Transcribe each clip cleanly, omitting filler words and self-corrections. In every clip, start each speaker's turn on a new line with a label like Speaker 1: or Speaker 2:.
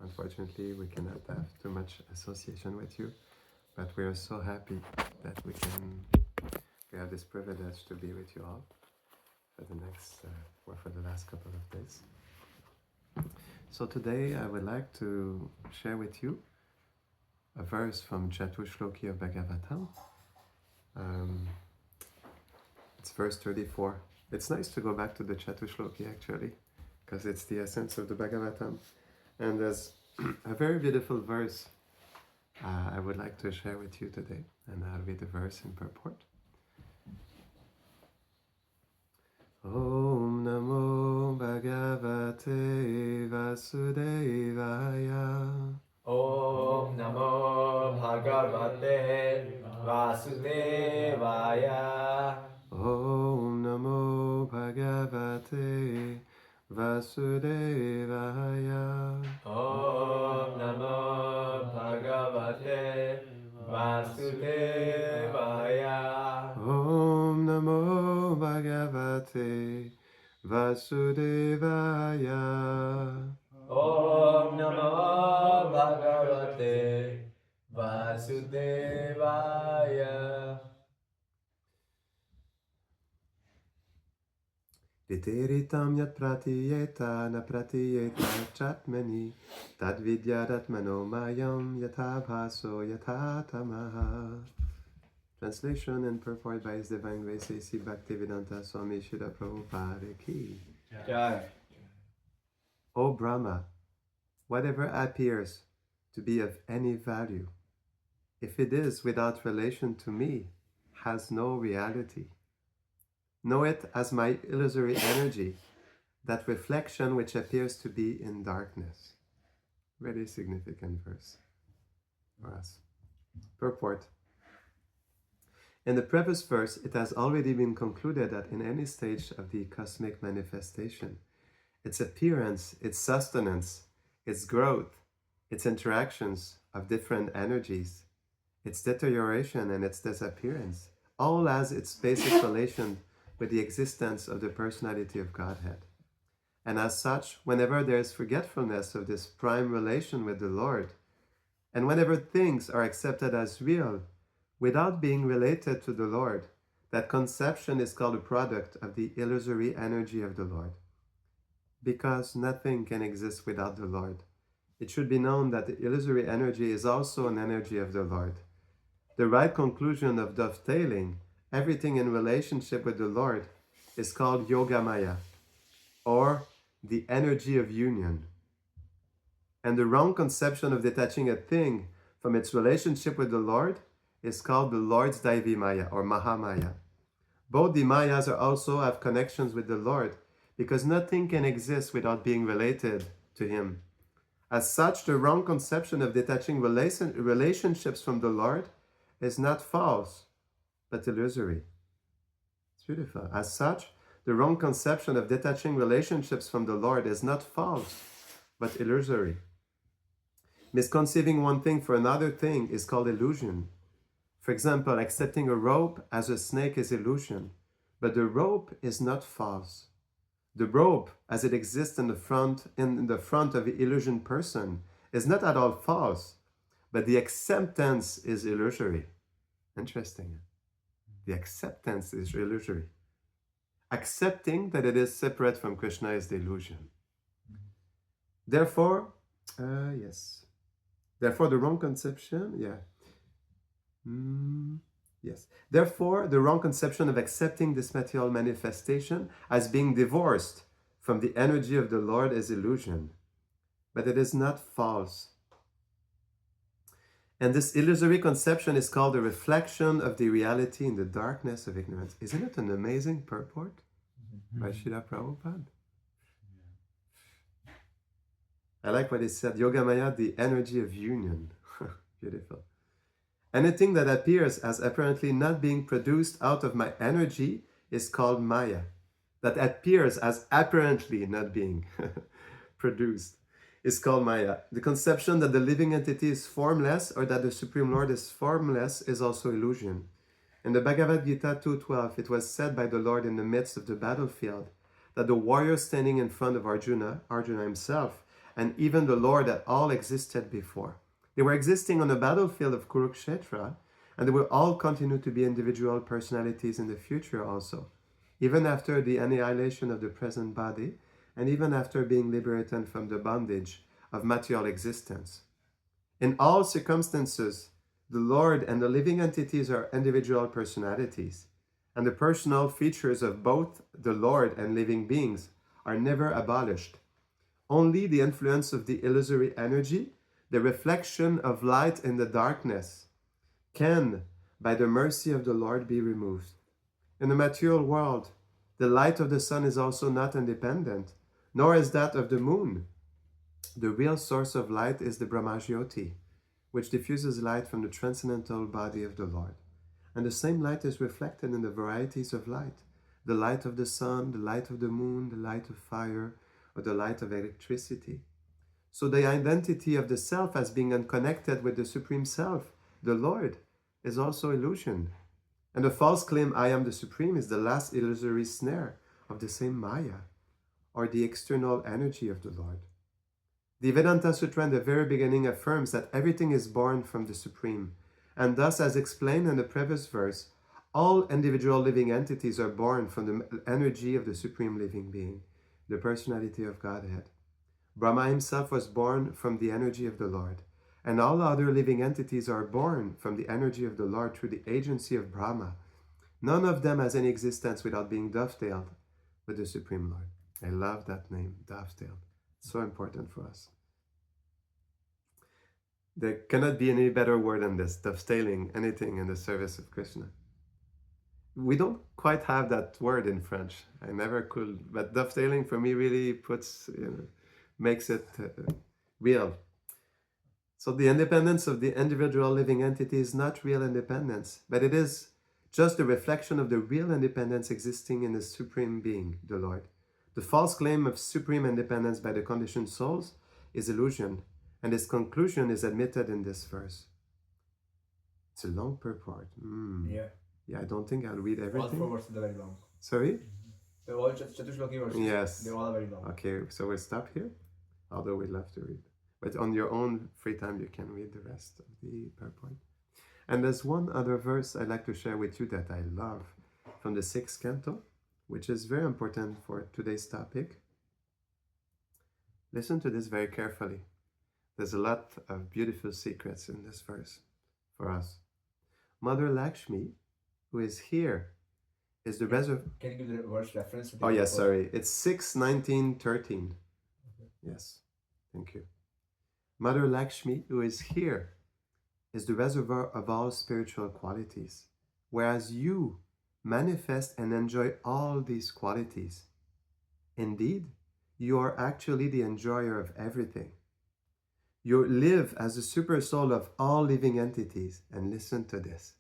Speaker 1: unfortunately, we cannot have too much association with you, but we are so happy that we have this privilege to be with you all for the next, or for the last couple of days. So today I would like to share with you a verse from Chatushloki of Bhagavatam. It's verse 34. It's nice to go back to the Chatushloki actually, because it's the essence of the Bhagavatam. And there's a very beautiful verse I would like to share with you today, and I'll read the verse in purport. Om Namo Bhagavate Vasudevaya.
Speaker 2: Om Namo Bhagavate Vasudevaya.
Speaker 1: Om Namo Bhagavate Vasudevaya.
Speaker 2: Om Namo Bhagavate Vasudevaya.
Speaker 1: Om Namo Bhagavate Vasudevaya.
Speaker 2: Om Namo Bhagavate Vasudevaya.
Speaker 1: Viteritam yat pratiyeta na pratiyeta chatmani tad vidyadatmano mayam yatha bhaso yatha tamaha. Translation and purport by His Divine Grace A.C. Bhaktivedanta Swami Srila Prabhupada Ki.
Speaker 2: Jai.
Speaker 1: O Brahma, whatever appears to be of any value, if it is without relation to me, has no reality. Know it as my illusory energy, that reflection which appears to be in darkness. Very significant verse for us. Purport. In the previous verse, it has already been concluded that in any stage of the cosmic manifestation, its appearance, its sustenance, its growth, its interactions of different energies, its deterioration and its disappearance, all has its basic relation with the existence of the personality of Godhead. And as such, whenever there is forgetfulness of this prime relation with the Lord, and whenever things are accepted as real, without being related to the Lord, that conception is called a product of the illusory energy of the Lord. Because nothing can exist without the Lord, it should be known that the illusory energy is also an energy of the Lord. The right conclusion of dovetailing everything in relationship with the Lord is called Yogamaya, or the energy of union. And the wrong conception of detaching a thing from its relationship with the Lord is called the Lord's Daivimaya, or Mahamaya. Both the Mayas are also have connections with the Lord, because nothing can exist without being related to Him. As such, the wrong conception of detaching relationships from the Lord is not false, but illusory. It's beautiful. As such, the wrong conception of detaching relationships from the Lord is not false, but illusory. Misconceiving one thing for another thing is called illusion. For example, accepting a rope as a snake is illusion, but the rope is not false. The rope, as it exists in the front of the illusion person, is not at all false, but the acceptance is illusory. Interesting. The acceptance is illusory. Accepting that it is separate from Krishna is the illusion. Therefore, Therefore, the wrong conception, Therefore, the wrong conception of accepting this material manifestation as being divorced from the energy of the Lord is illusion. But it is not false. And this illusory conception is called the reflection of the reality in the darkness of ignorance. Isn't it an amazing purport by Srila Prabhupada? I like what he said, Yogamaya, the energy of union. Beautiful. Anything that appears as apparently not being produced out of my energy is called Maya. That appears as apparently not being produced is called Maya. The conception that the living entity is formless or that the Supreme Lord is formless is also illusion. In the Bhagavad Gita 2.12, it was said by the Lord in the midst of the battlefield that the warrior standing in front of Arjuna himself, and even the Lord that all existed before. They were existing on the battlefield of Kurukshetra, and they will all continue to be individual personalities in the future also, even after the annihilation of the present body, and even after being liberated from the bondage of material existence. In all circumstances, the Lord and the living entities are individual personalities, and the personal features of both the Lord and living beings are never abolished. Only the influence of the illusory energy, the reflection of light in the darkness, can, by the mercy of the Lord, be removed. In the material world, the light of the sun is also not independent, nor is that of the moon. The real source of light is the Brahmajyoti, which diffuses light from the transcendental body of the Lord. And the same light is reflected in the varieties of light: the light of the sun, the light of the moon, the light of fire, or the light of electricity. So the identity of the self as being unconnected with the Supreme Self, the Lord, is also illusion. And the false claim, I am the Supreme, is the last illusory snare of the same Maya, or the external energy of the Lord. The Vedanta Sutra in the very beginning affirms that everything is born from the Supreme, and thus, as explained in the previous verse, all individual living entities are born from the energy of the Supreme Living Being, the personality of Godhead. Brahma himself was born from the energy of the Lord, and all other living entities are born from the energy of the Lord through the agency of Brahma. None of them has any existence without being dovetailed with the Supreme Lord. I love that name, dovetailed. It's so important for us. There cannot be any better word than this, dovetailing anything in the service of Krishna. We don't quite have that word in French. I never could, but dovetailing for me really puts, makes it real. So the independence of the individual living entity is not real independence, but it is just the reflection of the real independence existing in the Supreme Being, the Lord. The false claim of supreme independence by the conditioned souls is illusion, and its conclusion is admitted in this verse. It's a long purport. Yeah, I don't think I'll read everything.
Speaker 2: All 4 verses are very long.
Speaker 1: Sorry?
Speaker 2: They're all Chatushloki verses.
Speaker 1: Yes.
Speaker 2: They're all very long.
Speaker 1: Okay, so we'll stop here, although we'd love to read. But on your own free time, you can read the rest of the purport. And there's one other verse I'd like to share with you that I love from the 6th canto, which is very important for today's topic. Listen to this very carefully. There's a lot of beautiful secrets in this verse for us. Mother Lakshmi, who is here, is the reservoir.
Speaker 2: Can you give the verse reference?
Speaker 1: Oh, yes, sorry. It's 6:19:13.
Speaker 2: Okay.
Speaker 1: Yes, thank you. Mother Lakshmi, who is here, is the reservoir of all spiritual qualities, whereas you manifest and enjoy all these qualities. Indeed, you are actually the enjoyer of everything. You live as the super soul of all living entities, and listen to this.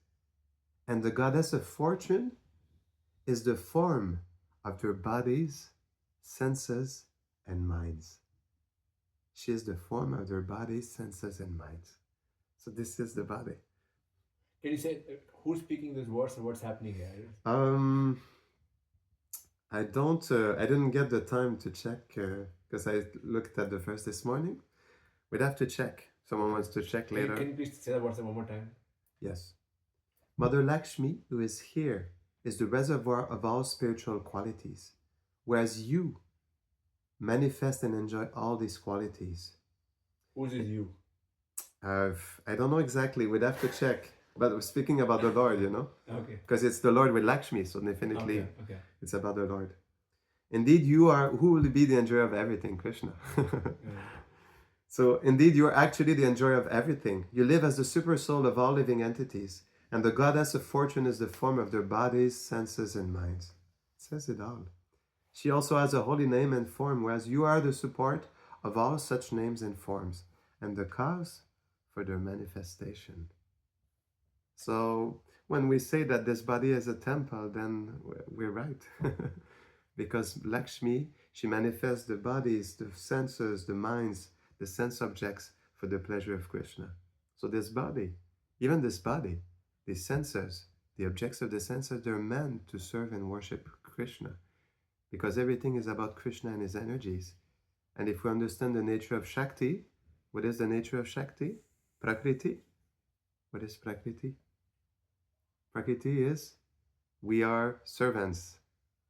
Speaker 1: And the goddess of fortune is the form of their bodies, senses, and minds. She is the form of their bodies, senses, and minds. So this is the body.
Speaker 2: Can you say who's speaking this verse and what's happening here?
Speaker 1: I didn't get the time to check because I looked at the verse this morning. We'd have to check. Someone wants to check later.
Speaker 2: Can you please say the verse one more time?
Speaker 1: Yes. Mother Lakshmi, who is here, is the reservoir of all spiritual qualities, whereas you manifest and enjoy all these qualities.
Speaker 2: Who's is you?
Speaker 1: I don't know exactly. We'd have to check. But we're speaking about the Lord,
Speaker 2: Okay.
Speaker 1: Because it's the Lord with Lakshmi, so definitely
Speaker 2: Okay.
Speaker 1: it's about the Lord. Indeed, you are who will be the enjoyer of everything, Krishna. So indeed, you are actually the enjoyer of everything. You live as the super soul of all living entities, and the goddess of fortune is the form of their bodies, senses, and minds. It says it all. She also has a holy name and form, whereas you are the support of all such names and forms, and the cause for their manifestation. So when we say that this body is a temple, then we're right. Because Lakshmi, she manifests the bodies, the senses, the minds, the sense objects for the pleasure of Krishna. So this body, even this body, the senses, the objects of the senses, they're meant to serve and worship Krishna. Because everything is about Krishna and his energies. And if we understand the nature of Shakti, what is the nature of Shakti? Prakriti. What is Prakriti? Prakriti is we are servants.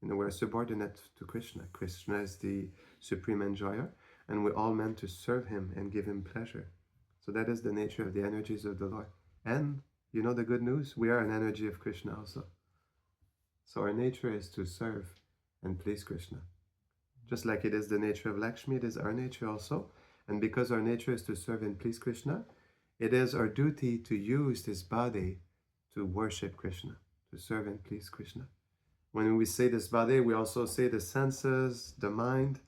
Speaker 1: We're subordinate to Krishna. Krishna is the supreme enjoyer, and we're all meant to serve him and give him pleasure. So that is the nature of the energies of the Lord. And you know the good news? We are an energy of Krishna also. So our nature is to serve and please Krishna. Just like it is the nature of Lakshmi, it is our nature also. And because our nature is to serve and please Krishna, it is our duty to use this body to worship Krishna, to serve and please Krishna. When we say this body, we also say the senses, the mind,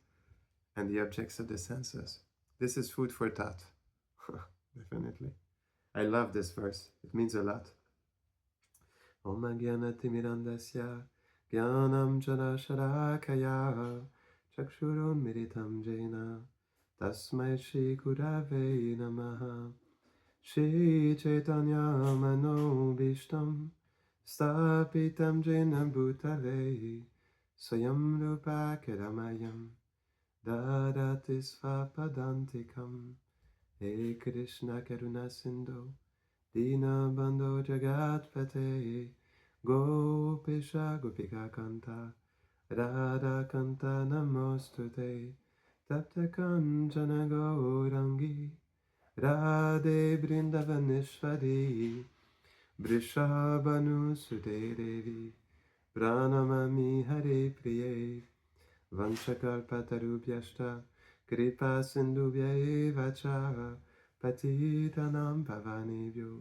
Speaker 1: and the objects of the senses. This is food for thought. Definitely. I love this verse. It means a lot. Om Jnanatimidandasya Jnanam Janasharakaya Chakshurun Militam Jena Tasmai Shri Gurave Namaha Shri Chaitanya Manobishtam Stapitam Jena Bhutale Swayam Rupa Keramayam Dadati Svapadantikam He Krishna Karuna Sindhu Dina Bandho Jagat Pate Gopisha Gopika Kanta Radha Kanta Namostute Tapta Kanchana Gaurangi Radhe Brindavaneshwari Vrishabhanu Sute Devi Pranamami Hare Priye Vanchakalpatarubhyashta Kripa Sindhubhya Evacha Patitanam Pavanebhyo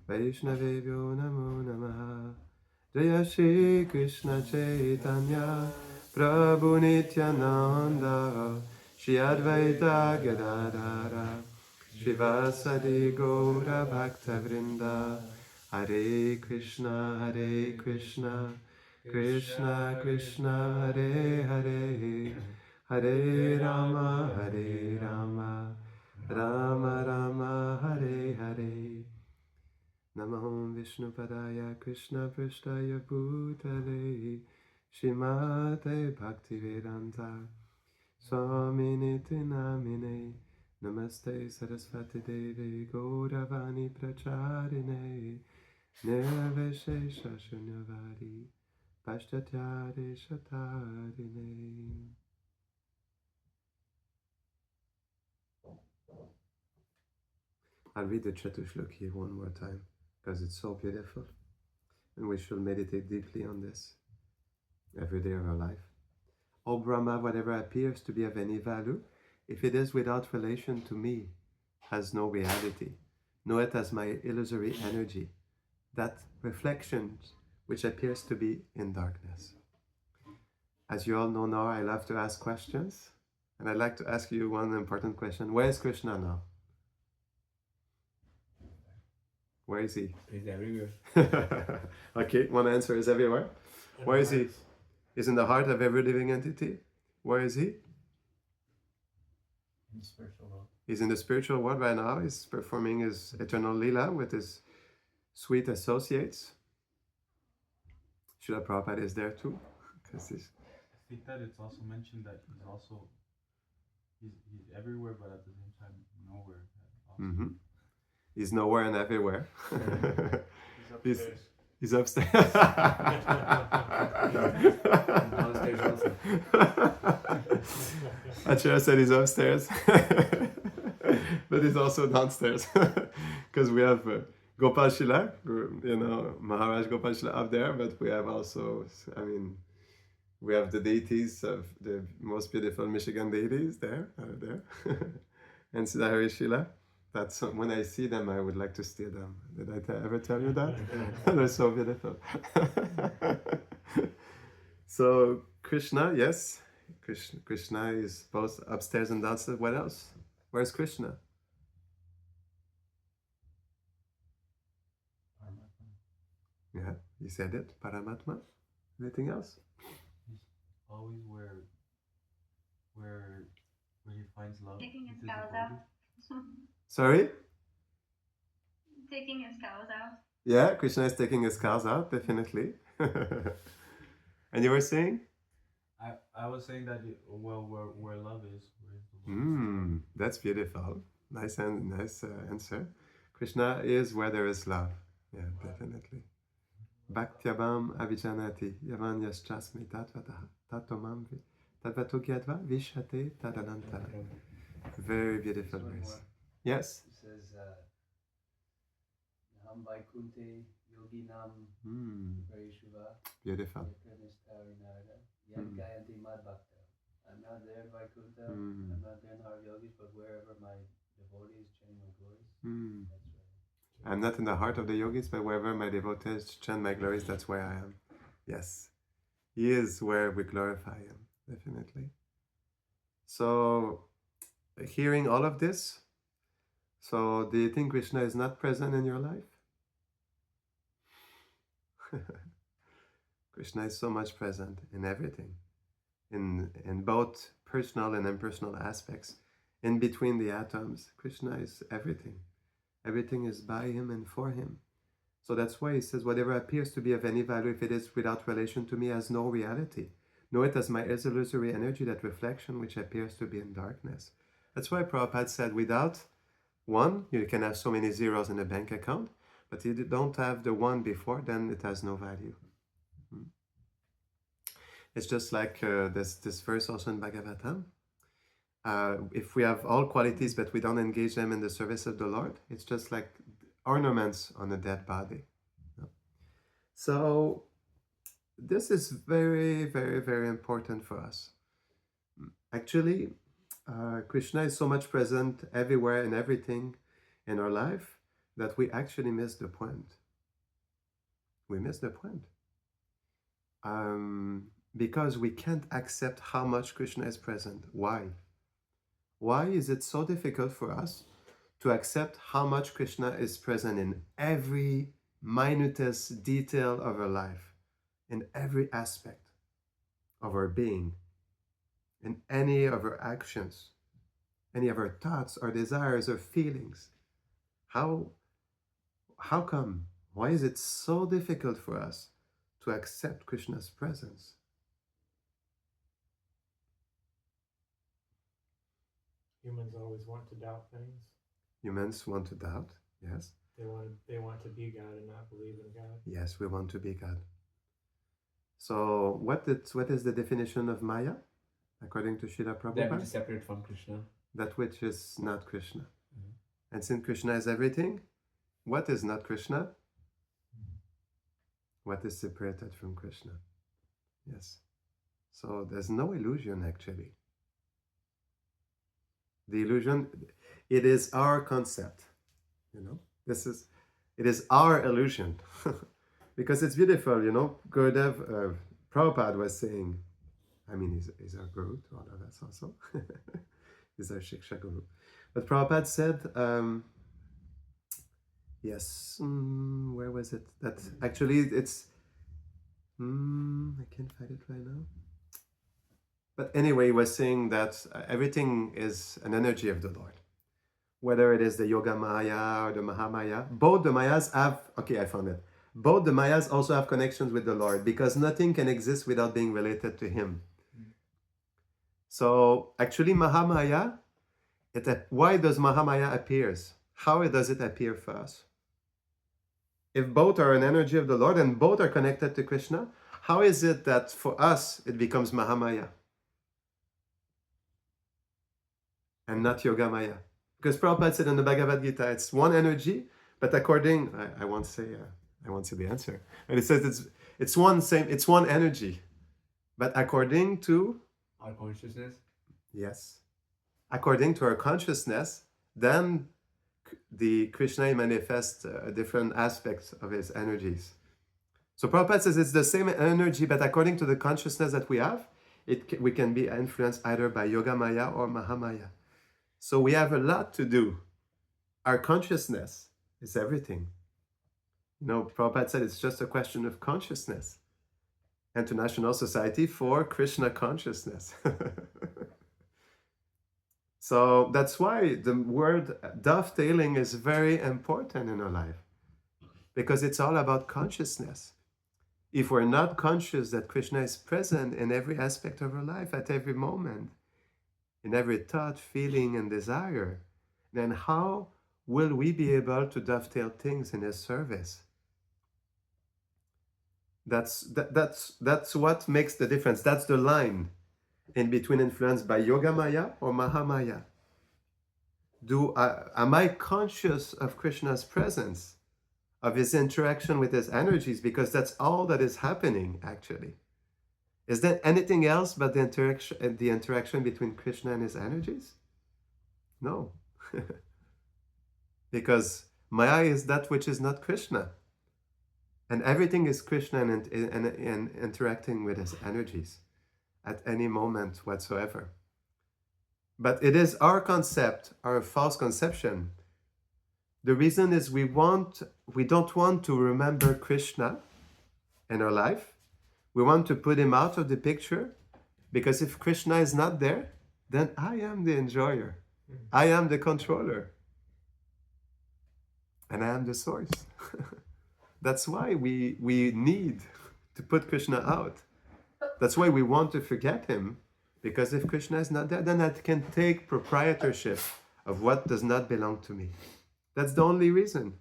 Speaker 1: Vaishnavebhyo Namo Namaha Jaya Shri Krishna Chaitanya Prabhu Nityananda Shri Advaita Gadadara Shivasadi Gaura Bhakta Vrinda Hare Krishna Krishna Krishna Hare Hare Hare Rama Rama Rama Hare Hare Namo Vishnupadaya Krishna Prishtaya Bhutale Shrimate Bhaktivedanta Swaminiti Namine Namaste Saraswati Devi Gauravani Pracharine Nirvishesha Shunyavadi Pashtatyare Shatarine. I'll read the Chatushloki one more time because it's so beautiful and we should meditate deeply on this every day of our life. O Brahma, whatever appears to be of any value, if it is without relation to me, has no reality. Know it as my illusory energy, that reflection which appears to be in darkness. As you all know now, I love to ask questions, and I'd like to ask you one important question. Where is Krishna now? Where is he?
Speaker 2: He's everywhere.
Speaker 1: Okay, one answer is everywhere. Where is he? He's in the heart of every living entity. Where is he?
Speaker 3: In the spiritual world.
Speaker 1: He's in the spiritual world right now. He's performing his eternal lila with his sweet associates. Srila Prabhupada is there too.
Speaker 3: I think that it's also mentioned that he's everywhere, but at the same time nowhere.
Speaker 1: Mm-hmm. He's nowhere and everywhere. He's upstairs.
Speaker 2: Downstairs also.
Speaker 1: Acharya said he's upstairs, but he's also downstairs because we have Gopal Shila, Maharaj Gopal Shila up there, but we have also, we have the deities of the most beautiful Michigan deities there, and Siddhari Shila. That's when I see them, I would like to steal them. Did I ever tell you that? They're so beautiful. So Krishna, yes, Krishna is both upstairs and downstairs. What else? Where's Krishna?
Speaker 3: Paramatma.
Speaker 1: Yeah, you said it. Paramatma. Anything else?
Speaker 3: He's always where he finds love.
Speaker 4: Taking his
Speaker 3: with his
Speaker 4: cows
Speaker 3: devotee.
Speaker 4: out.
Speaker 1: Sorry?
Speaker 4: Taking his cows out.
Speaker 1: Yeah, Krishna is taking his cows out, definitely. And you were saying?
Speaker 3: I was saying that where love is, where is the
Speaker 1: That's beautiful. Nice answer. Krishna is where there is love. Yeah, definitely. Bhaktyabam avijanati yavan yaschasmi tatvataha tatomam tatvatokhyatva vishate tadanantara. Very beautiful verse. Yes.
Speaker 4: It says, Nam Vaikunte Yoginam Vaishuva
Speaker 1: Beautiful.
Speaker 4: Yad Gayanti Mad Bhakta. I'm not there in Vaikuntha, I'm not there in Heart Yogis, but wherever my devotees chant my glories, that's right.
Speaker 1: I'm not in the heart of the yogis, but wherever my devotees chant my glories, that's where I am. Yes. He is where we glorify him, definitely. So, hearing all of this, so do you think Krishna is not present in your life? Krishna is so much present in everything, in both personal and impersonal aspects. In between the atoms, Krishna is everything. Everything is by him and for him. So that's why he says, whatever appears to be of any value, if it is without relation to me, has no reality. Know it as my illusory energy, that reflection which appears to be in darkness. That's why Prabhupada said, without one, you can have so many zeros in a bank account, but if you don't have the one before, then it has no value. It's just like this verse also in Bhagavatam. If we have all qualities but we don't engage them in the service of the Lord, it's just like ornaments on a dead body. So this is very, very, very important for us. Actually, Krishna is so much present everywhere and everything in our life that we actually miss the point. We miss the point. Because we can't accept how much Krishna is present. Why? Why is it so difficult for us to accept how much Krishna is present in every minutest detail of our life, in every aspect of our being, in any of our actions, any of our thoughts, our desires, our feelings? How come? Why is it so difficult for us to accept Krishna's presence?
Speaker 5: Humans always want to doubt things.
Speaker 1: Humans want to doubt, yes.
Speaker 5: They want to be God and not believe in God.
Speaker 1: Yes, we want to be God. So what is the definition of Maya, according to Srila Prabhupada?
Speaker 2: That which is separate from Krishna.
Speaker 1: That which is not Krishna. And since Krishna is everything, what is not Krishna? What is separated from Krishna? Yes. So there's no illusion actually. The illusion, it is our concept, it is our illusion. Because it's beautiful, Gurudev, Prabhupada was saying, he's our guru to all of us also. He's our Shiksha guru. But Prabhupada said, where was it? That actually it's, I can't find it right now. But anyway, he was saying that everything is an energy of the Lord. Whether it is the Yoga Maya or the Mahamaya, both the Mayas have, I found it. Both the Mayas also have connections with the Lord, because nothing can exist without being related to Him. So actually Mahamaya, why does Mahamaya appears? How does it appear for us? If both are an energy of the Lord and both are connected to Krishna, how is it that for us it becomes Mahamaya and not Yogamaya? Because Prabhupada said in the Bhagavad Gita, it's one energy, but according, I won't say the answer, but it says it's one energy, but according to
Speaker 2: our consciousness.
Speaker 1: Yes, according to our consciousness, then the Krishna manifests different aspects of his energies. So Prabhupada says it's the same energy, but according to the consciousness that we have, we can be influenced either by Yogamaya or Mahamaya. So we have a lot to do. Our consciousness is everything. Prabhupada said it's just a question of consciousness. International Society for Krishna Consciousness. So that's why the word dovetailing is very important in our life, because it's all about consciousness. If we're not conscious that Krishna is present in every aspect of our life at every moment, in every thought, feeling, and desire, then how will we be able to dovetail things in His service? That's what makes the difference. That's the line in between influenced by Yoga Maya or Mahamaya. Am I conscious of Krishna's presence, of his interaction with his energies? Because that's all that is happening, actually. Is there anything else but the interaction between Krishna and his energies? No. Because Maya is that which is not Krishna. And everything is Krishna and interacting with his energies at any moment whatsoever. But it is our concept, our false conception. The reason is we don't want to remember Krishna in our life. We want to put him out of the picture, because if Krishna is not there, then I am the enjoyer. I am the controller. And I am the source. That's why we need to put Krishna out. That's why we want to forget him, because if Krishna is not there, then I can take proprietorship of what does not belong to me. That's the only reason.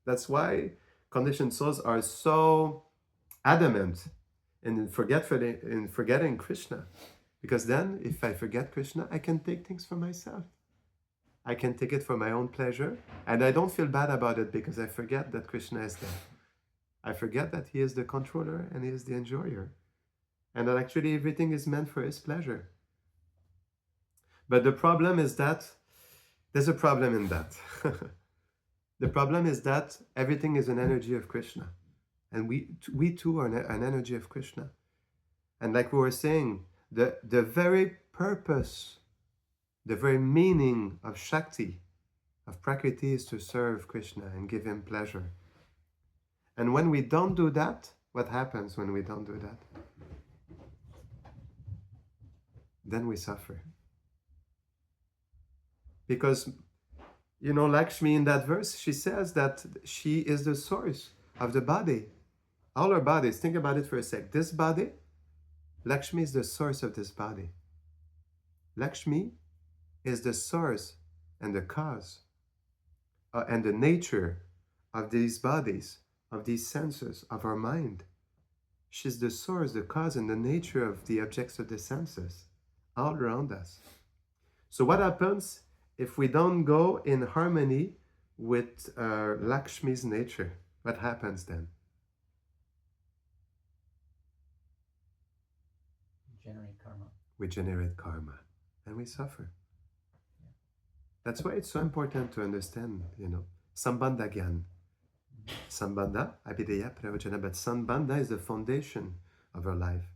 Speaker 1: That's why conditioned souls are so adamant in forgetting Krishna. Because then, if I forget Krishna, I can take things for myself. I can take it for my own pleasure, and I don't feel bad about it because I forget that Krishna is there. I forget that he is the controller and he is the enjoyer, and that actually everything is meant for his pleasure. But the problem is that there's a problem in that. The problem is that everything is an energy of Krishna, and we too are an energy of Krishna. And like we were saying, the very purpose, the very meaning of Shakti, of Prakriti, is to serve Krishna and give him pleasure. And when we don't do that, what happens when we don't do that? Then we suffer. Because, Lakshmi in that verse, she says that she is the source of the body. All our bodies, think about it for a sec. This body, Lakshmi is the source of this body. Lakshmi is the source and the cause and the nature of these bodies, of these senses, of our mind. She's the source, the cause, and the nature of the objects of the senses all around us. So what happens if we don't go in harmony with Lakshmi's nature? What happens then?
Speaker 4: Generate karma.
Speaker 1: We generate karma and we suffer. That's why it's so important to understand, Sambandha Gyan. Sambandha, Abhideya, Pravachana, but Sambandha is the foundation of our life.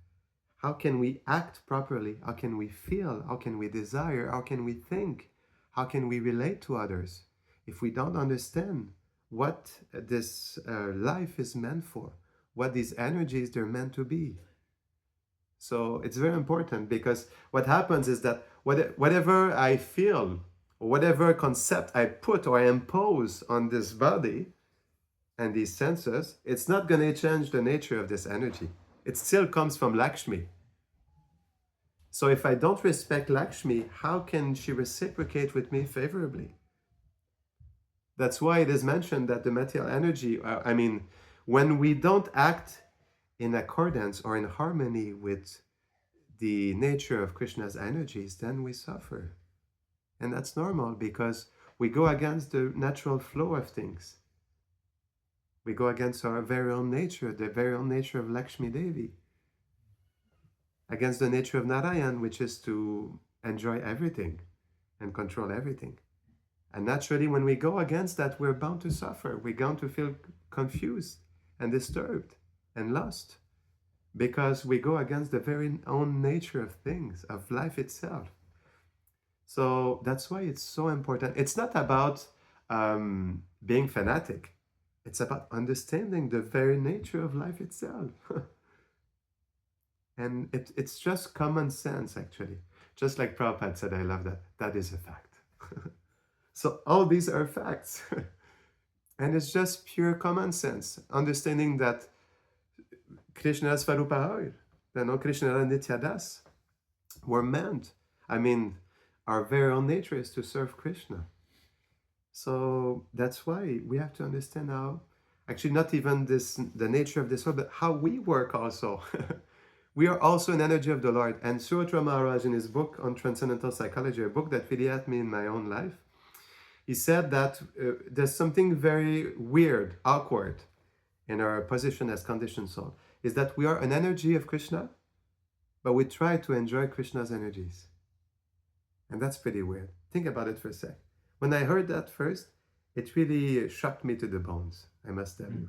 Speaker 1: How can we act properly? How can we feel? How can we desire? How can we think? How can we relate to others if we don't understand what this life is meant for, what these energies they're meant to be? So it's very important, because what happens is that whatever I feel, or whatever concept I put or I impose on this body and these senses, it's not going to change the nature of this energy. It still comes from Lakshmi. So if I don't respect Lakshmi, how can she reciprocate with me favorably? That's why it is mentioned that the material energy, when we don't act in accordance or in harmony with the nature of Krishna's energies, then we suffer. And that's normal, because we go against the natural flow of things. We go against our very own nature, the very own nature of Lakshmi Devi. Against the nature of Narayan, which is to enjoy everything and control everything. And naturally, when we go against that, we're bound to suffer. We're bound to feel confused and disturbed and lost, because we go against the very own nature of things, of life itself. So that's why it's so important. It's not about being fanatic. It's about understanding the very nature of life itself. And it's just common sense, actually. Just like Prabhupada said, I love that. That is a fact. So all these are facts. And it's just pure common sense. Understanding that Krishna Svarupa Krishna Nityadas were meant. Our very own nature is to serve Krishna. So that's why we have to understand how, actually not even the nature of this world, but how we work also. We are also an energy of the Lord. And Surotra Maharaj, in his book on transcendental psychology, a book that really helped me in my own life, he said that there's something very weird, awkward in our position as conditioned soul, is that we are an energy of Krishna, but we try to enjoy Krishna's energies. And that's pretty weird. Think about it for a sec. When I heard that first, it really shocked me to the bones, I must tell you.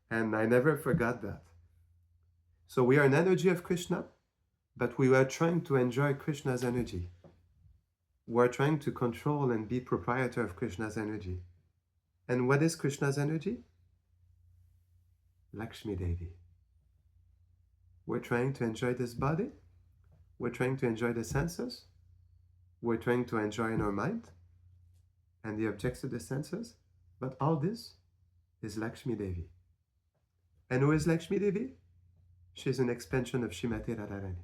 Speaker 1: And I never forgot that. So we are an energy of Krishna, but we are trying to enjoy Krishna's energy. We are trying to control and be proprietor of Krishna's energy. And what is Krishna's energy? Lakshmi Devi. We're trying to enjoy this body. We're trying to enjoy the senses. We're trying to enjoy in our mind and the objects of the senses. But all this is Lakshmi Devi. And who is Lakshmi Devi? She's an expansion of Shrimati Radharani.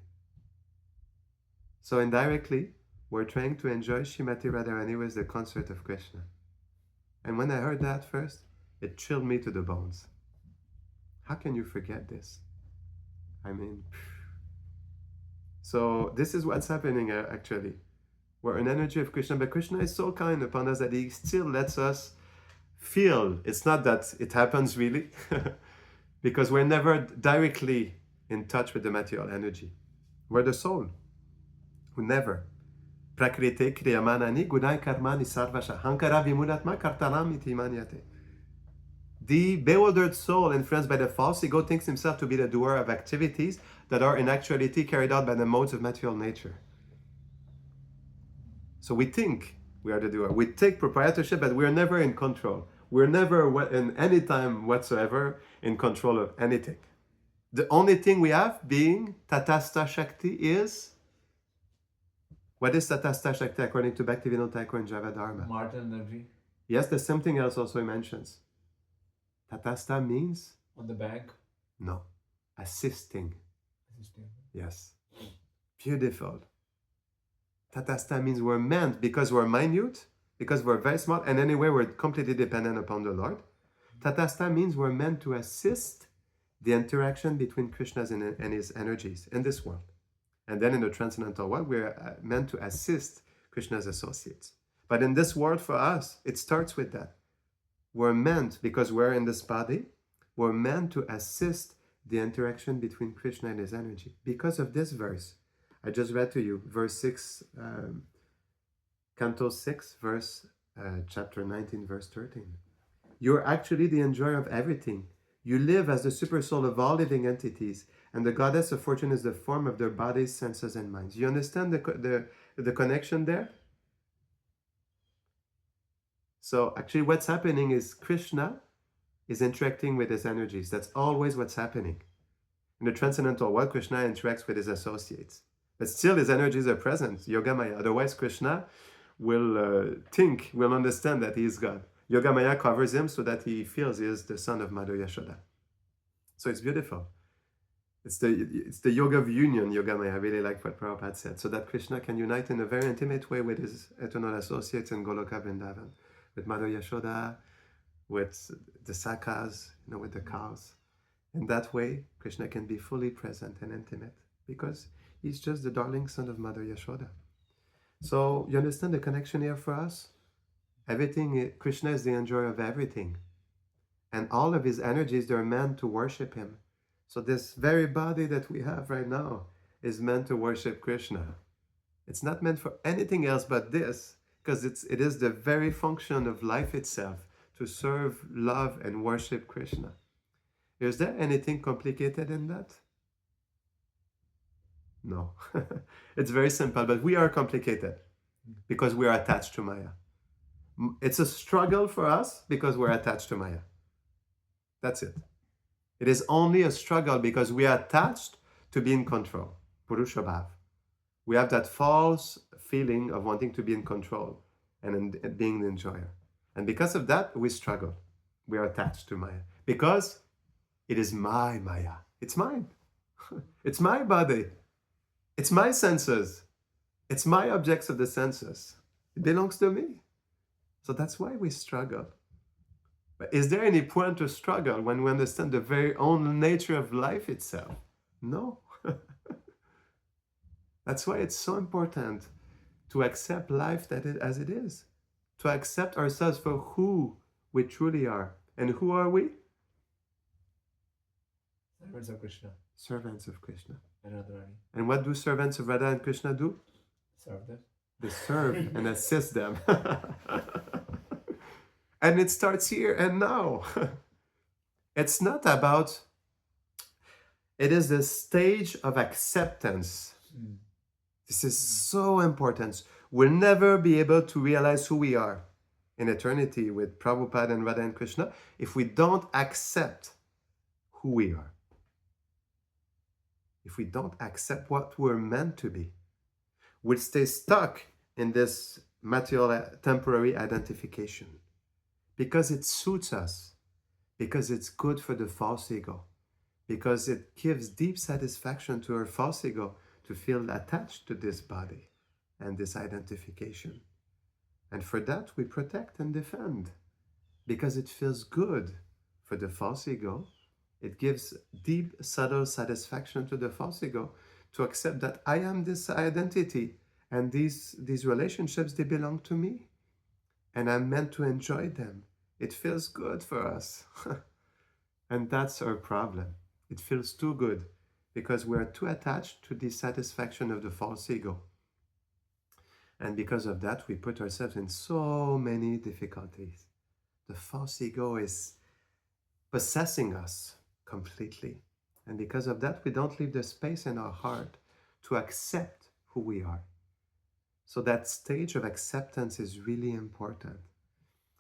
Speaker 1: So indirectly, we're trying to enjoy Shrimati Radharani with the consort of Krishna. And when I heard that first, it chilled me to the bones. How can you forget this? I mean, so this is what's happening actually. We're an energy of Krishna, but Krishna is so kind upon us that he still lets us feel. It's not that it happens really, because we're never directly in touch with the material energy. We're the soul. We never. Prakriti kriyamanani gunai karmani sarvasha hankara vimulatma kartaram iti manyate. The bewildered soul, influenced by the false ego, thinks himself to be the doer of activities that are in actuality carried out by the modes of material nature. So we think we are the doer. We take proprietorship, but we are never in control. We're never in any time whatsoever in control of anything. The only thing we have being Tatastha Shakti is, what is Tatastha Shakti according to Bhaktivinoda Thakur and Javadharma?
Speaker 2: Martin energy
Speaker 1: Yes, there's something else also he mentions. Tatastha means?
Speaker 2: on the bank.
Speaker 1: No, assisting.
Speaker 2: Assisting.
Speaker 1: Yes, beautiful. Tatastha means we're meant, because we're minute, because we're very small, and anyway we're completely dependent upon the Lord. Tatastha means we're meant to assist the interaction between Krishna and his energies in this world. And then in the transcendental world, we're meant to assist Krishna's associates. But in this world for us, it starts with that. We're meant, because we're in this body, we're meant to assist the interaction between Krishna and his energy. Because of this verse, I just read to you, verse 6, Canto 6, chapter 19, verse 13. You're actually the enjoyer of everything. You live as the super soul of all living entities, and the goddess of fortune is the form of their bodies, senses, and minds. You understand the connection there? So actually what's happening is Krishna is interacting with his energies. That's always what's happening. In the transcendental world, Krishna interacts with his associates. But still his energies are present, Yogamaya. Otherwise Krishna will understand that he is God. Yogamaya covers him so that he feels he is the son of Mother Yashoda. So it's beautiful. It's the yoga of union, Yogamaya. I really like what Prabhupada said. So that Krishna can unite in a very intimate way with his eternal associates in Goloka Vrindavan. With Mother Yashoda, with the Sakas, with the cows. In that way, Krishna can be fully present and intimate because he's just the darling son of Mother Yashoda. So you understand the connection here for us? Everything, Krishna is the enjoyer of everything. And all of his energies, they're meant to worship him. So this very body that we have right now is meant to worship Krishna. It's not meant for anything else but this, because it is the very function of life itself, to serve, love, and worship Krishna. Is there anything complicated in that? No. It's very simple, but we are complicated because we are attached to Maya. It's a struggle for us because we're attached to Maya. That's it. It is only a struggle because we are attached to be in control. Purusha Bhav. We have that false feeling of wanting to be in control and being the enjoyer. And because of that, we struggle. We are attached to Maya. Because it is my Maya. It's mine. It's my body. It's my senses. It's my objects of the senses. It belongs to me. So that's why we struggle. But is there any point to struggle when we understand the very own nature of life itself? No. That's why it's so important to accept life as it is, to accept ourselves for who we truly are. And who are we?
Speaker 2: Servants of Krishna.
Speaker 1: Servants of Krishna.
Speaker 2: And Radharani.
Speaker 1: And what do servants of Radha and Krishna do?
Speaker 2: Serve them.
Speaker 1: They serve and assist them. And it starts here and now. It's not about, it is the stage of acceptance. This is so important. We'll never be able to realize who we are in eternity with Prabhupada and Radha and Krishna if we don't accept who we are. If we don't accept what we're meant to be, we'll stay stuck in this material temporary identification because it suits us, because it's good for the false ego, because it gives deep satisfaction to our false ego to feel attached to this body and this identification. And for that, we protect and defend because it feels good for the false ego. It gives deep, subtle satisfaction to the false ego to accept that I am this identity and these relationships, they belong to me and I'm meant to enjoy them. It feels good for us. And that's our problem. It feels too good because we're too attached to the satisfaction of the false ego. And because of that, we put ourselves in so many difficulties. The false ego is possessing us completely. And because of that, we don't leave the space in our heart to accept who we are. So that stage of acceptance is really important.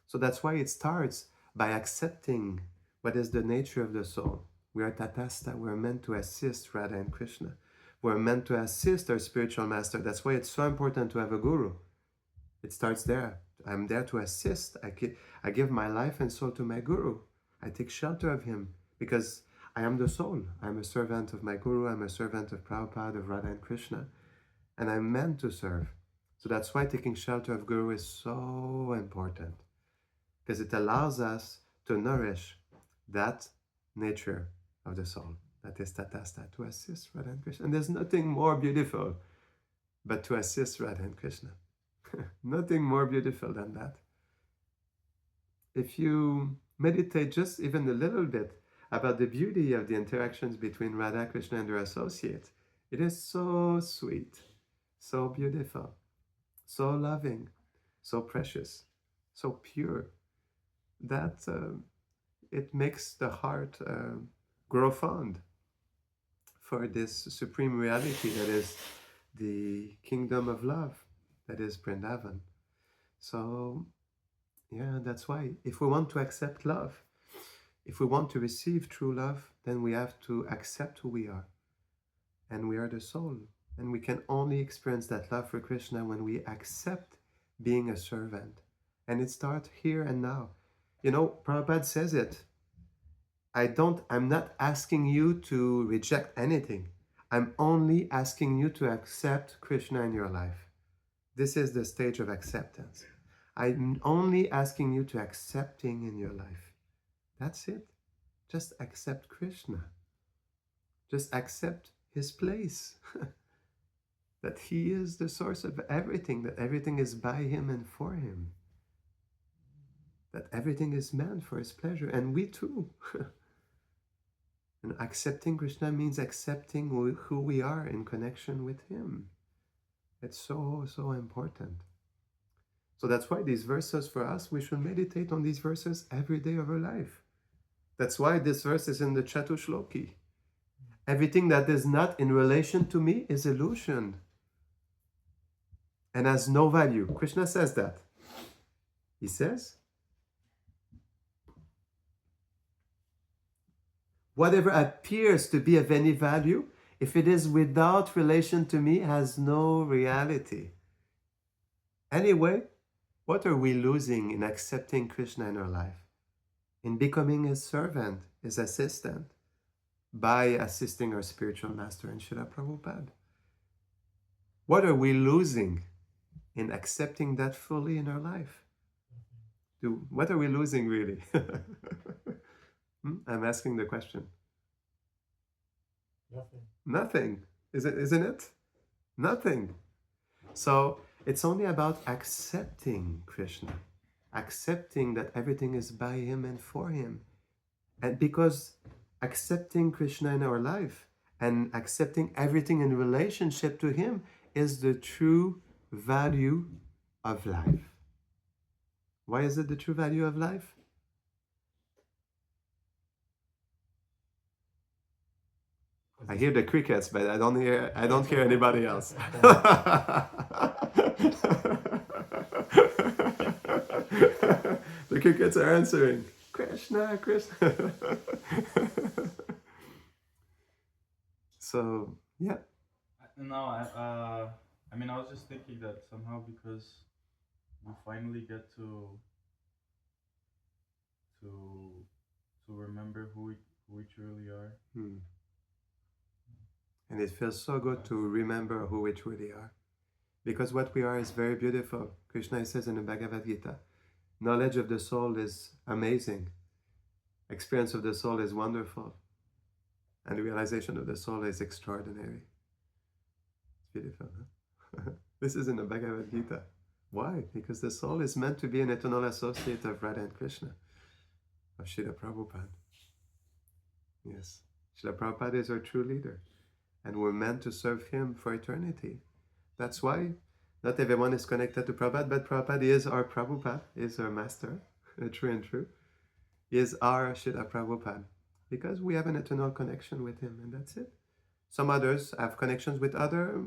Speaker 1: So that's why it starts by accepting what is the nature of the soul. We are Tatastha, we're meant to assist Radha and Krishna. We're meant to assist our spiritual master. That's why it's so important to have a guru. It starts there. I'm there to assist. I give my life and soul to my guru. I take shelter of him because I am the soul. I'm a servant of my guru. I'm a servant of Prabhupada, of Radha and Krishna. And I'm meant to serve. So that's why taking shelter of guru is so important. Because it allows us to nourish that nature of the soul. That is Tatastha, to assist Radha and Krishna. And there's nothing more beautiful but to assist Radha and Krishna. Nothing more beautiful than that. If you meditate just even a little bit about the beauty of the interactions between Radha, Krishna and their associates, it is so sweet, so beautiful, so loving, so precious, so pure, that it makes the heart grow fond for this supreme reality that is the kingdom of love, that is Vrindavan. So, yeah, that's why if we want to accept love, if we want to receive true love, then we have to accept who we are. And we are the soul. And we can only experience that love for Krishna when we accept being a servant. And it starts here and now. You know, Prabhupada says it. I'm not asking you to reject anything. I'm only asking you to accept Krishna in your life. This is the stage of acceptance. I'm only asking you to accepting in your life. That's it. Just accept Krishna. Just accept his place. That he is the source of everything, that everything is by him and for him. That everything is meant for his pleasure, and we too. And accepting Krishna means accepting who we are in connection with him. It's so, so important. So that's why these verses for us, we should meditate on these verses every day of our life. That's why this verse is in the Chatushloki. Everything that is not in relation to me is illusion and has no value. Krishna says that. He says, whatever appears to be of any value, if it is without relation to me, has no reality. Anyway, what are we losing in accepting Krishna in our life? In becoming his servant, his assistant, by assisting our spiritual master in Srila Prabhupada. What are we losing in accepting that fully in our life? What are we losing really? I'm asking the question.
Speaker 5: Nothing.
Speaker 1: Nothing, isn't it? Nothing. So it's only about accepting Krishna, accepting that everything is by him and for him. And because accepting Krishna in our life and accepting everything in relationship to him is the true value of life. Why is it the true value of life? I hear the crickets, but I don't hear anybody else. The crickets are answering, Krishna, Krishna. So, yeah.
Speaker 3: No, I mean, I was just thinking that somehow because we finally get to remember who we truly are.
Speaker 1: And it feels so good to remember who we truly are. Because what we are is very beautiful. Krishna says in the Bhagavad Gita, knowledge of the soul is amazing. Experience of the soul is wonderful. And the realization of the soul is extraordinary. It's beautiful, huh? This is in the Bhagavad Gita. Why? Because the soul is meant to be an eternal associate of Radha and Krishna, of Srila Prabhupada. Yes, Srila Prabhupada is our true leader. And we're meant to serve him for eternity. That's why not everyone is connected to Prabhupada, but Prabhupada is our Prabhupada, is our master, true and true. He is our Srila Prabhupada, because we have an eternal connection with him, and that's it. Some others have connections with other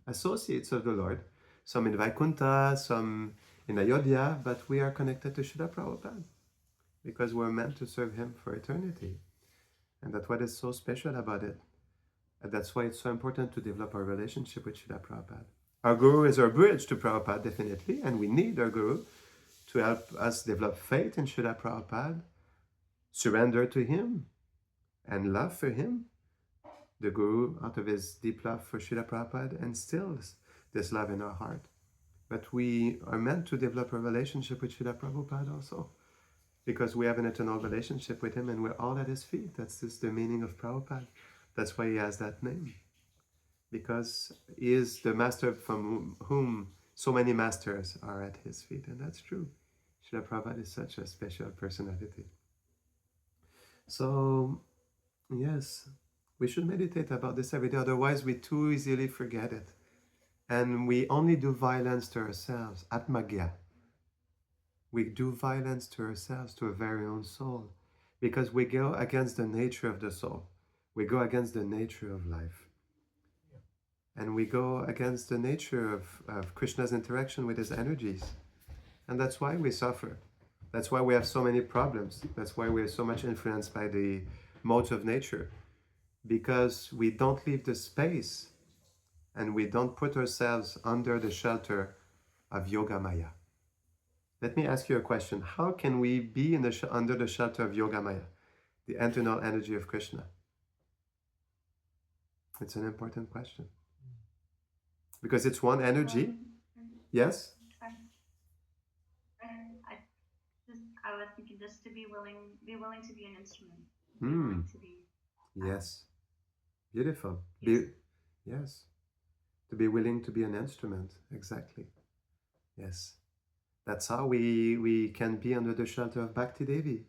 Speaker 1: associates of the Lord, some in Vaikuntha, some in Ayodhya, but we are connected to Srila Prabhupada, because we're meant to serve him for eternity. And that's what is so special about it. And that's why it's so important to develop our relationship with Srila Prabhupada. Our Guru is our bridge to Prabhupada, definitely, and we need our Guru to help us develop faith in Srila Prabhupada, surrender to him, and love for him. The Guru, out of his deep love for Srila Prabhupada, instills this love in our heart. But we are meant to develop a relationship with Srila Prabhupada also, because we have an eternal relationship with him and we're all at his feet. That's just the meaning of Prabhupada. That's why he has that name. Because he is the master from whom so many masters are at his feet. And that's true. Srila Prabhupada is such a special personality. So, yes, we should meditate about this every day. Otherwise, we too easily forget it. And we only do violence to ourselves. Atmagya. We do violence to ourselves, to our very own soul. Because we go against the nature of the soul. We go against the nature of life. And we go against the nature of Krishna's interaction with his energies. And that's why we suffer. That's why we have so many problems. That's why we are so much influenced by the modes of nature. Because we don't leave the space and we don't put ourselves under the shelter of Yoga Maya. Let me ask you a question. How can we be under the shelter of Yoga Maya, the internal energy of Krishna? It's an important question. Because it's one energy. Yes?
Speaker 6: I was thinking just to be willing to be an instrument. Willing to be,
Speaker 1: yes. Beautiful.
Speaker 6: Yes.
Speaker 1: Yes. To be willing to be an instrument. Exactly. Yes. That's how we can be under the shelter of Bhakti Devi.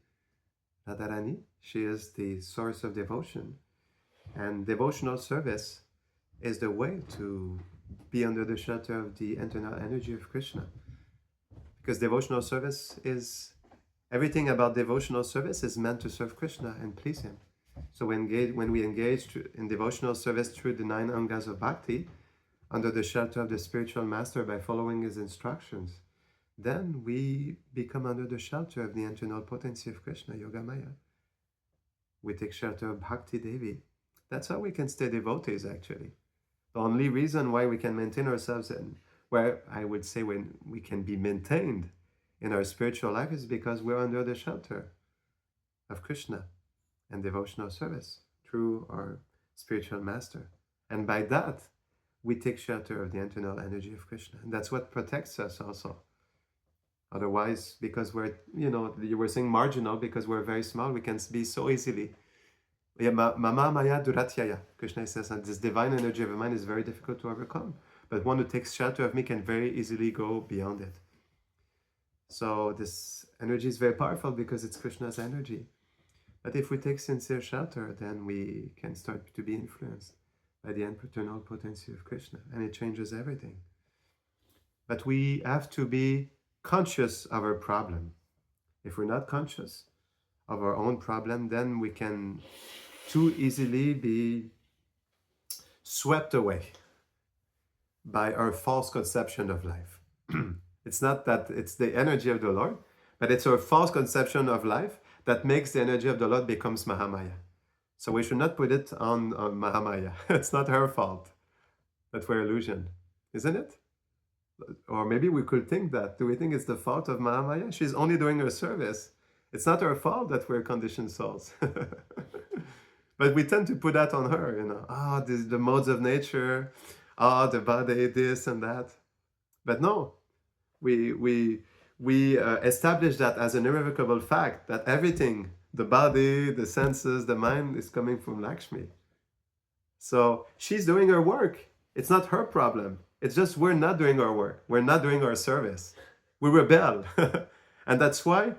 Speaker 1: Radharani, she is the source of devotion. And devotional service is the way to be under the shelter of the internal energy of Krishna. Because devotional service is, everything about devotional service is meant to serve Krishna and please him. So when we engage in devotional service through the 9 angas of bhakti, under the shelter of the spiritual master by following his instructions, then we become under the shelter of the internal potency of Krishna, Yoga Maya. We take shelter of Bhakti Devi. That's how we can stay devotees, actually. The only reason why we can maintain ourselves and where I would say when we can be maintained in our spiritual life is because we're under the shelter of Krishna and devotional service through our spiritual master. And by that, we take shelter of the internal energy of Krishna. And that's what protects us also. Otherwise, because we're, you were saying marginal, because we're very small, we can be so easily. Mama Maya Duratyaya. Krishna says that this divine energy of a mind is very difficult to overcome. But one who takes shelter of me can very easily go beyond it. So this energy is very powerful because it's Krishna's energy. But if we take sincere shelter, then we can start to be influenced by the eternal potency of Krishna, and it changes everything. But we have to be conscious of our problem. If we're not conscious of our own problem, then we can too easily be swept away by our false conception of life. It's not that it's the energy of the Lord, but it's our false conception of life that makes the energy of the Lord becomes Mahamaya. So we should not put it on Mahamaya. It's not her fault that we're illusion, isn't it? Or maybe we could think that. Do we think it's the fault of Mahamaya? She's only doing her service. It's not her fault that we're conditioned souls. But we tend to put that on her, the modes of nature, the body, this and that. But no, we establish that as an irrevocable fact, that everything, the body, the senses, the mind, is coming from Lakshmi. So she's doing her work. It's not her problem. It's just we're not doing our work. We're not doing our service. We rebel. And that's why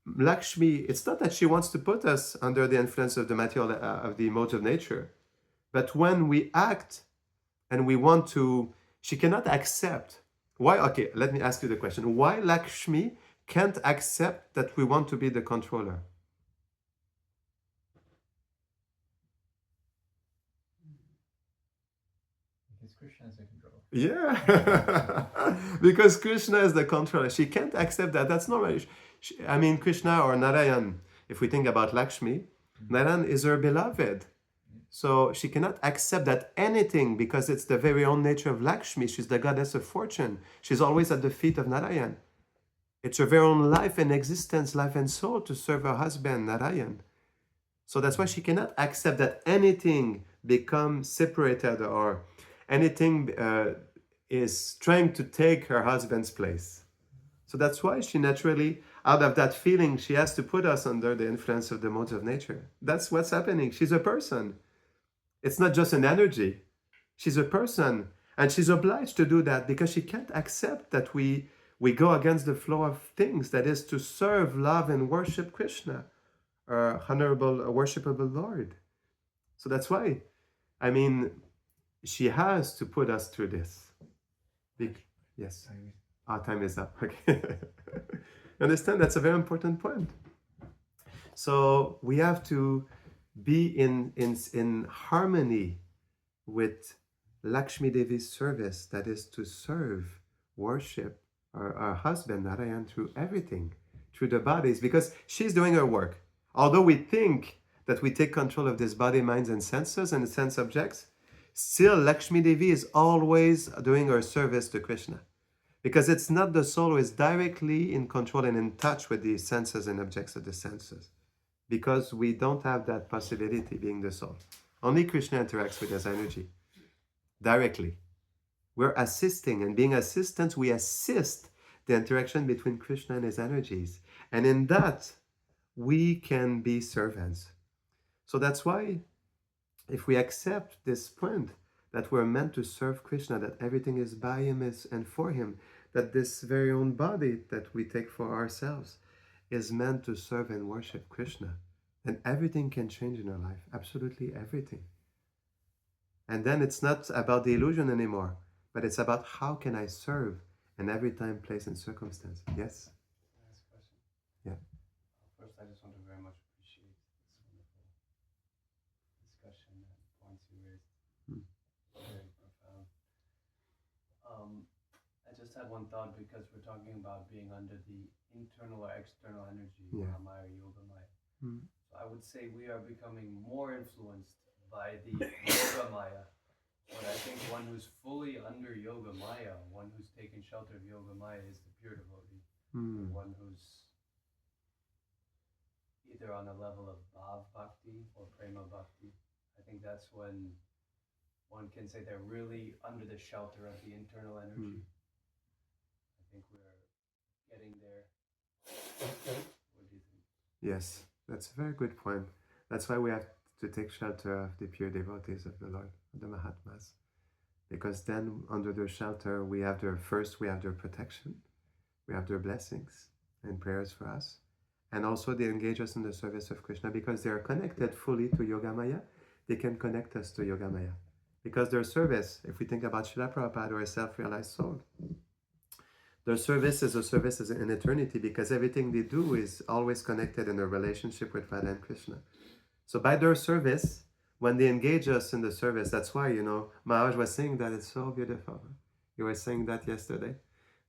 Speaker 1: Lakshmi, it's not that she wants to put us under the influence of the material, of the modes of nature. But when we act and we want to, she cannot accept. Why? Okay, let me ask you the question. Why Lakshmi can't accept that we want to be the controller?
Speaker 7: Because Krishna is the controller.
Speaker 1: Yeah, because Krishna is the controller. She can't accept that. That's not right. Krishna or Narayan, if we think about Lakshmi, Narayan is her beloved. So she cannot accept that anything, because it's the very own nature of Lakshmi. She's the goddess of fortune. She's always at the feet of Narayan. It's her very own life and existence, life and soul to serve her husband, Narayan. So that's why she cannot accept that anything becomes separated or anything is trying to take her husband's place. So that's why she naturally, out of that feeling, she has to put us under the influence of the modes of nature. That's what's happening. She's a person. It's not just an energy. She's a person. And she's obliged to do that because she can't accept that we go against the flow of things. That is to serve, love, and worship Krishna, our honorable, worshipable Lord. So that's why, she has to put us through this. Yes. Our time is up. Okay. Understand? That's a very important point. So we have to be in harmony with Lakshmi Devi's service, that is to serve, worship our husband Narayan through everything, through the bodies, because she's doing her work. Although we think that we take control of this body, minds, and senses and sense objects, still Lakshmi Devi is always doing her service to Krishna. Because it's not the soul who is directly in control and in touch with the senses and objects of the senses. Because we don't have that possibility being the soul. Only Krishna interacts with his energy directly. We're assisting, and being assistants, we assist the interaction between Krishna and his energies. And in that, we can be servants. So that's why, if we accept this point, that we're meant to serve Krishna, that everything is by him and for him, that this very own body that we take for ourselves is meant to serve and worship Krishna. And everything can change in our life, absolutely everything. And then it's not about the illusion anymore, but it's about how can I serve in every time, place, and circumstance. Yes?
Speaker 4: Last question.
Speaker 1: Yeah.
Speaker 4: First, I just want to very much appreciate this wonderful discussion and points you raised. Very profound. I just had one thought, because we're talking about being under the internal or external energy, Mahamaya, Yogamaya. So I would say we are becoming more influenced by the Yogamaya. But I think one who's fully under Yogamaya, one who's taken shelter of Yogamaya, is the pure devotee. The one who's either on a level of Bhav Bhakti or Prema Bhakti. I think that's when one can say they're really under the shelter of the internal energy. I think we're getting there. What do you think?
Speaker 1: Yes, that's a very good point. That's why we have to take shelter of the pure devotees of the Lord, the Mahatmas. Because then under their shelter we have their protection, we have their blessings and prayers for us. And also they engage us in the service of Krishna because they are connected fully to Yogamaya. They can connect us to Yogamaya. Because their service, if we think about Srila Prabhupada or a self-realized soul, their service is a service in eternity because everything they do is always connected in a relationship with Radha and Krishna. So by their service, when they engage us in the service, that's why, Maharaj was saying that it's so beautiful. You were saying that yesterday.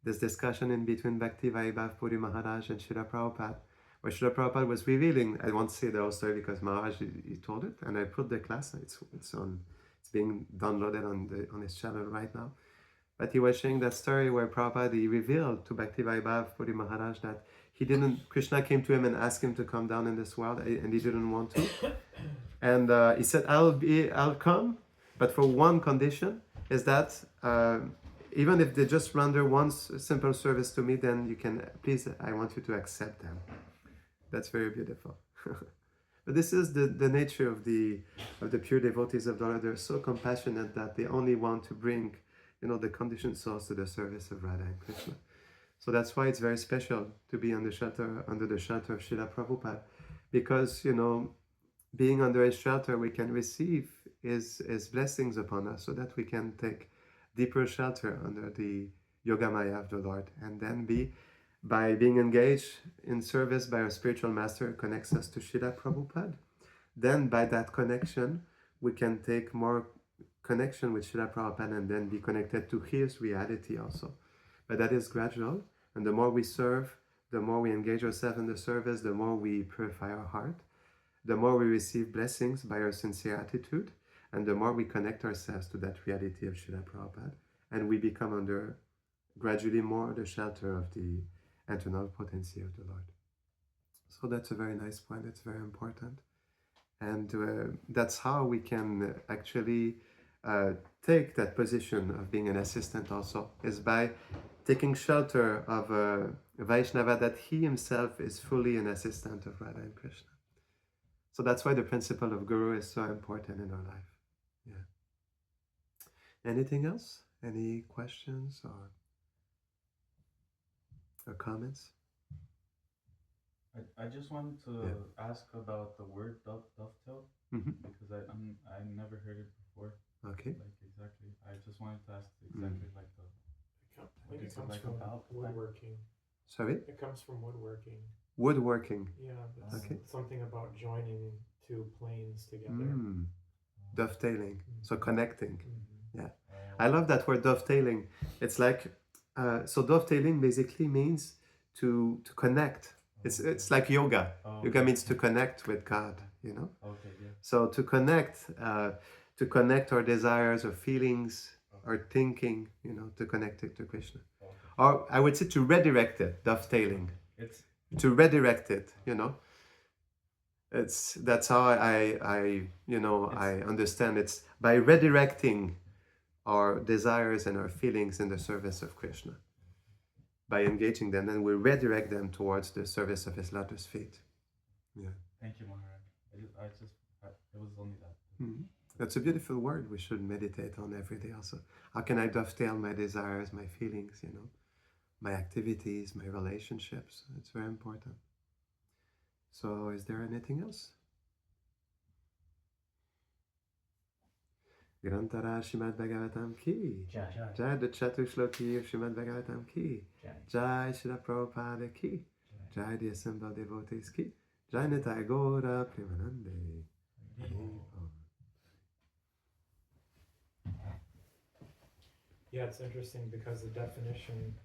Speaker 1: This discussion in between Bhakti Vaibhav Puri Maharaj and Srila Prabhupada, where Srila Prabhupada was revealing, I won't say the whole story because Maharaj, he told it, and I put the class, it's being downloaded on his channel right now. But he was sharing that story where Prabhupada, he revealed to Bhakti Vaibhav Puri Maharaj that Krishna came to him and asked him to come down in this world, and he didn't want to. And he said, I'll come, but for one condition, is that even if they just render one simple service to me, then you can, please, I want you to accept them. That's very beautiful. But this is the nature of the pure devotees of the Lord. They're so compassionate that they only want to bring, the conditioned souls to the service of Radha and Krishna. So that's why it's very special to be under the shelter of Srila Prabhupada, because being under his shelter, we can receive his blessings upon us, so that we can take deeper shelter under the Yogamaya of the Lord, and then by being engaged in service by our spiritual master who connects us to Srila Prabhupada. Then by that connection, we can take more connection with Srila Prabhupada and then be connected to his reality also. But that is gradual, and the more we serve, the more we engage ourselves in the service, the more we purify our heart, the more we receive blessings by our sincere attitude, and the more we connect ourselves to that reality of Srila Prabhupada, and we become under gradually more the shelter of the internal potency of the Lord. So that's a very nice point. It's very important. And that's how we can actually take that position of being an assistant also, is by taking shelter of a Vaishnava that he himself is fully an assistant of Radha and Krishna. So that's why the principle of Guru is so important in our life. Yeah. Anything else? Any questions or comments?
Speaker 3: I just wanted to ask about the word dovetail, because I never heard it before.
Speaker 1: Okay.
Speaker 3: Like exactly. I just wanted to ask exactly like the.
Speaker 5: I think it comes from woodworking.
Speaker 1: Sorry?
Speaker 5: It comes from woodworking.
Speaker 1: Woodworking.
Speaker 5: Yeah, that's
Speaker 1: Okay.
Speaker 5: something about joining two planes together.
Speaker 1: Dovetailing. So connecting. Yeah. I love that word dovetailing. It's like, so dovetailing basically means to connect. It's like yoga. Yoga means to connect with God,
Speaker 3: Okay, yeah.
Speaker 1: So to connect our desires or feelings or thinking, to connect it to Krishna. Or I would say to redirect it, dovetailing. To redirect it, that's how I understand. It's by redirecting our desires and our feelings in the service of Krishna. By engaging them, then we redirect them towards the service of his lotus feet. Yeah.
Speaker 3: Thank you, Maharaj. It was only that.
Speaker 1: That's a beautiful word we should meditate on every day also. How can I dovetail my desires, my feelings, my activities, my relationships? It's very important. So is there anything else? Grantara Shrimad Bhagavatam ki. Jai the Chatushloki of Shrimad Bhagavatam ki. Jai Srila Prabhupada ki. Jai the assembled devotees ki. Jai Nitai Gaura Premanande.
Speaker 5: Yeah, it's interesting because the definition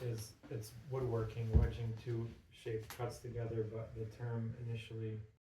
Speaker 5: is it's woodworking, wedging two shaped cuts together, but the term initially